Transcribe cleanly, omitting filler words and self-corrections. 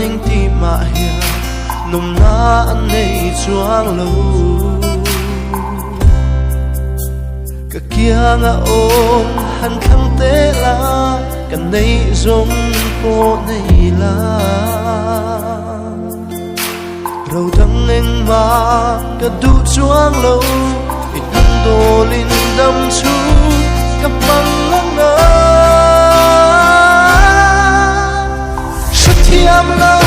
anh ti mà hiền nồng na anh này choang lâu cả kia ngã ôm hắn khăng tế la cả này giống cô này la râu đắng anh mà cả đủ choang lâu ít hắn đồ linh đâm chú cả bằng nắng nở thiam lâu